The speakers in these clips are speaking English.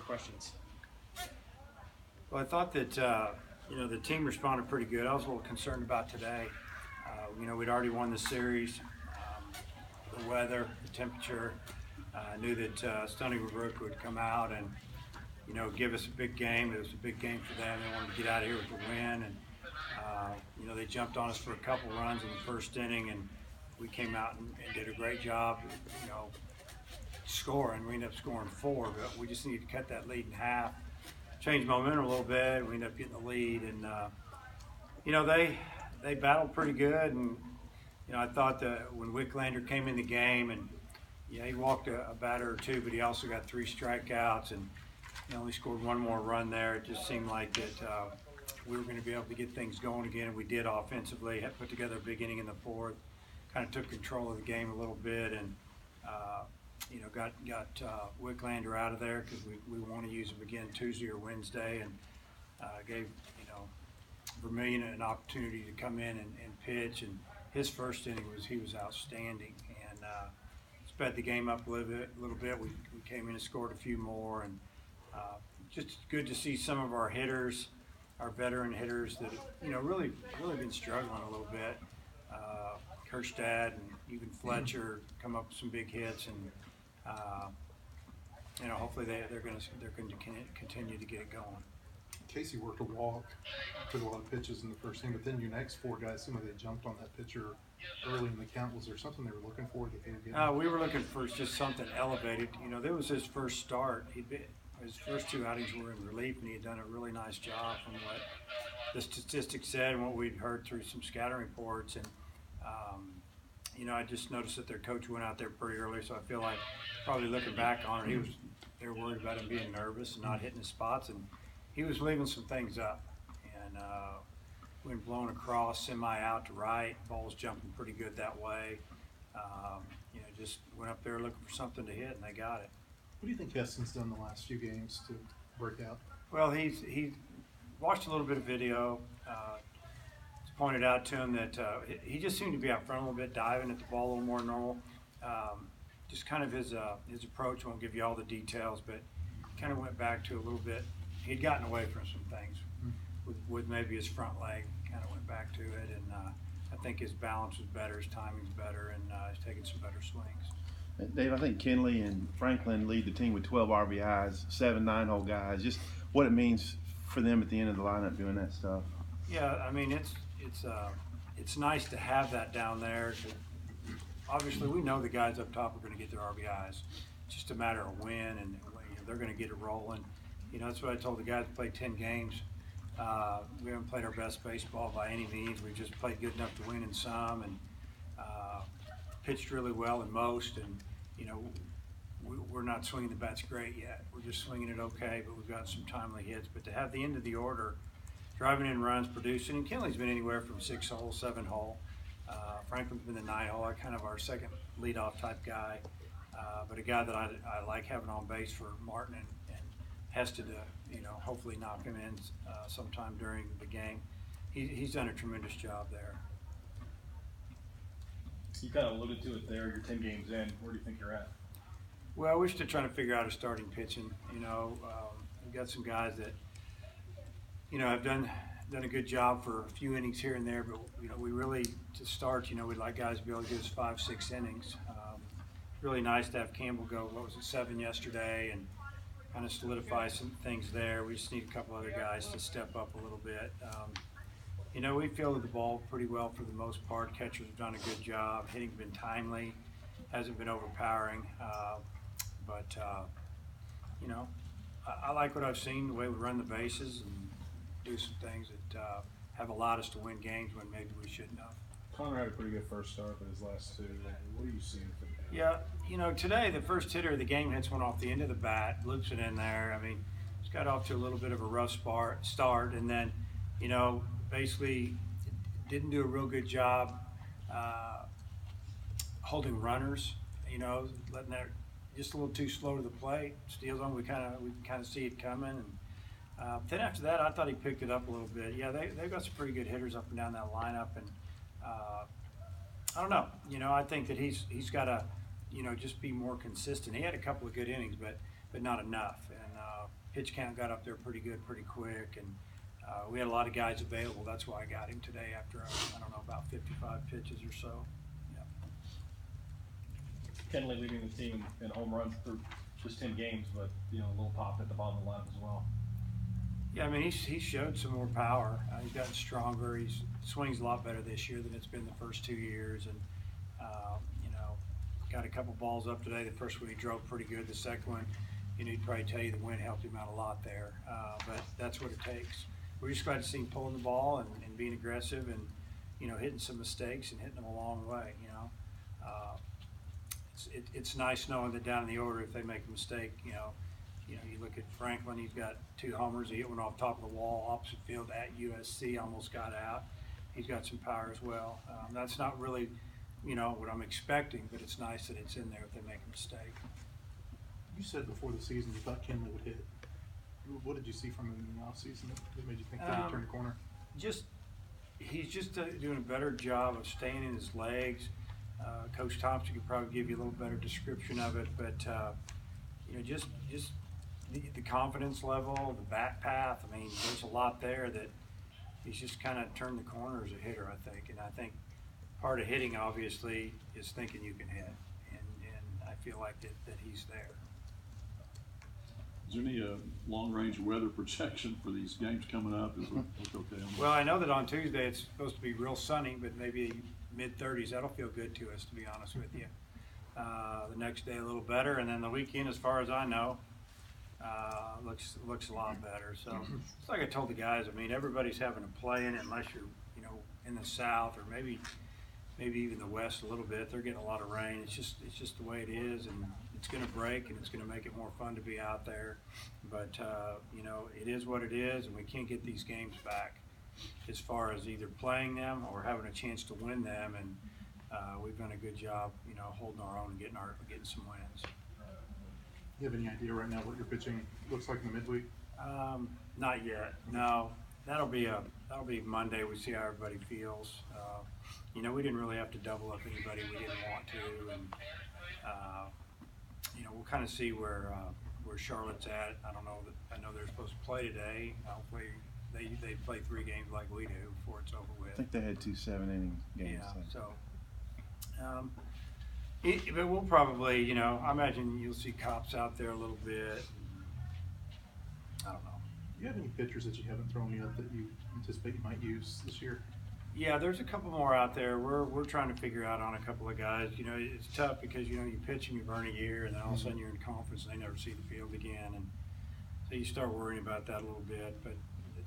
questions. Well, I thought that the team responded pretty good. I was a little concerned about today. We'd already won the series. The weather, the temperature. I knew that Stony Brook would come out and give us a big game. It was a big game for them. They wanted to get out of here with a win, and they jumped on us for a couple runs in the first inning, and we came out and did a great job. Scoring. We ended up scoring 4, but we just needed to cut that lead in half. Change momentum a little bit. We ended up getting the lead, and they battled pretty good. And I thought that when Wicklander came in the game, and he walked a batter or two, but he also got 3 strikeouts, and he only scored 1 more run there. It just seemed like that we were going to be able to get things going again, and we did offensively. Had put together a big inning in the 4th, kind of took control of the game a little bit, and got Wicklander out of there because we want to use him again Tuesday or Wednesday, and gave Vermillion an opportunity to come in and pitch. And his first inning he was outstanding, and sped the game up a little bit. We came in and scored a few more, and just good to see some of our hitters, our veteran hitters that really been struggling a little bit. Kerstad and even Fletcher come up with some big hits, and hopefully they're going to continue to get it going. Casey worked a walk, took a lot of pitches in the first inning, but then your next 4 guys, some of they jumped on that pitcher early in the count. Was there something they were looking for that they were getting? We were looking for just something elevated. There was his first start. His first 2 outings were in relief, and he had done a really nice job from what the statistics said and what we'd heard through some scouting reports. And I just noticed that their coach went out there pretty early, so I feel like probably looking back on it, they were worried about him being nervous and not hitting his spots, and he was leaving some things up. And when blown across, semi out to right, ball's jumping pretty good that way. Just went up there looking for something to hit, and they got it. What do you think Heston's done the last few games to break out? Well, he watched a little bit of video. It's pointed out to him that he just seemed to be out front a little bit, diving at the ball a little more normal. Just kind of his approach. Won't give you all the details, but kind of went back to a little bit. He'd gotten away from some things with maybe his front leg. Kind of went back to it, and I think his balance was better, his timing's better, and he's taking some better swings. Dave, I think Kenley and Franklin lead the team with 12 RBIs, 7 9-hole guys. Just what it means for them at the end of the lineup doing that stuff. Yeah, I mean it's nice to have that down there. Obviously, we know the guys up top are going to get their RBIs. It's just a matter of when, and they're going to get it rolling. That's what I told the guys. Played 10 games. We haven't played our best baseball by any means. We just played good enough to win in some, and pitched really well in most. And we're not swinging the bats great yet. We're just swinging it okay, but we've got some timely hits. But to have the end of the order, driving in runs, producing, and Kenley's been anywhere from 6-hole, 7-hole. Franklin's been the 9-hole, kind of our second leadoff type guy, but a guy that I like having on base for Martin and Heston to hopefully knock him in sometime during the game. He's done a tremendous job there. You kind of alluded to it there. You're 10 games in. Where do you think you're at? Well, we're still trying to figure out a starting pitching. We've got some guys that have done a good job for a few innings here and there, but we really, to start, we'd like guys to be able to give us 5-6 innings. Really nice to have Campbell go 7 yesterday and kind of solidify some things there. We just need a couple other guys to step up a little bit. We fielded the ball pretty well for the most part. Catchers have done a good job. Hitting's been timely, hasn't been overpowering, but I like what I've seen, the way we run the bases and do some things that have allowed us to win games when maybe we shouldn't have. Connor had a pretty good first start, but his last 2, what are you seeing from him? Yeah, today the first hitter of the game hits one off the end of the bat, loops it in there. I mean, he's got off to a little bit of a rough start, and then, basically didn't do a real good job holding runners. Letting that just a little too slow to the plate. Steals on, we can kind of see it coming, and then after that, I thought he picked it up a little bit. Yeah, they've got some pretty good hitters up and down that lineup, and I don't know. I think that he's got to, just be more consistent. He had a couple of good innings, but not enough. And pitch count got up there pretty good, pretty quick, and we had a lot of guys available. That's why I got him today after, I don't know, about 55 pitches or so. Yeah. Kenley leading the team in home runs through just 10 games, but, you know, a little pop at the bottom of the lineup as well. Yeah, I mean, he showed some more power. He's gotten stronger. He's swings a lot better this year than it's been the first 2 years, and you know, got a couple balls up today. The first one he drove pretty good. The second one, you know, he'd probably tell you the wind helped him out a lot there. But that's what it takes. We're just glad to see him pulling the ball and being aggressive and, you know, hitting some mistakes and hitting them a long way. You know, it's nice knowing that down in the order, if they make a mistake, you know, you look at Franklin, he's got 2 homers. He hit one off top of the wall, opposite field at USC, almost got out. He's got some power as well. That's not really, you know, what I'm expecting, but it's nice that it's in there if they make a mistake. You said before the season you thought Kenley would hit. What did you see from him in the offseason that made you think that he'd turn the corner? He's just doing a better job of staying in his legs. Coach Thompson could probably give you a little better description of it, but you know, just the confidence level, the bat path. I mean, there's a lot there that he's just kind of turned the corner as a hitter, I think. And I think part of hitting, obviously, is thinking you can hit, and I feel like that he's there. Is there any long-range weather projection for these games coming up? Is it look okay on that? Well, I know that on Tuesday it's supposed to be real sunny, but maybe mid-30s. That'll feel good to us, to be honest with you. The next day a little better, and then the weekend, as far as I know, looks a lot better. So it's like I told the guys. I mean, everybody's having to play in it, unless you're, you know, in the south or maybe even the west a little bit. They're getting a lot of rain. It's just the way it is, and it's going to break, and it's going to make it more fun to be out there. But you know, it is what it is, and we can't get these games back as far as either playing them or having a chance to win them. And we've done a good job, you know, holding our own and getting some wins. Do you have any idea right now what your pitching looks like in the midweek? Not yet. No, that'll be Monday. We see how everybody feels. You know, we didn't really have to double up anybody we didn't want to, and you know, we'll kind of see where Charlotte's at. I don't know that. I know they're supposed to play today. Hopefully, they play 3 games like we do before it's over with. I think they had 2 7-inning games. Yeah. So. But we'll probably, you know, I imagine you'll see cops out there a little bit. I don't know. Do you have any pitchers that you haven't thrown yet that you anticipate you might use this year? Yeah, there's a couple more out there. We're trying to figure out on a couple of guys. You know, it's tough because, you know, you pitch and you burn a year, and then all of a sudden you're in conference and they never see the field again, and so you start worrying about that a little bit. But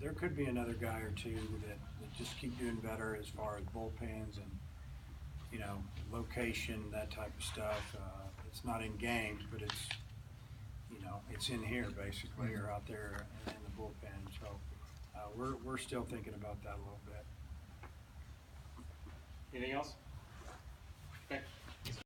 there could be another guy or two that just keep doing better as far as bullpens and, you know, location, that type of stuff. It's not in games, but it's, you know, it's in here basically, or out there in the bullpen. So we're still thinking about that a little bit. Anything else? Okay.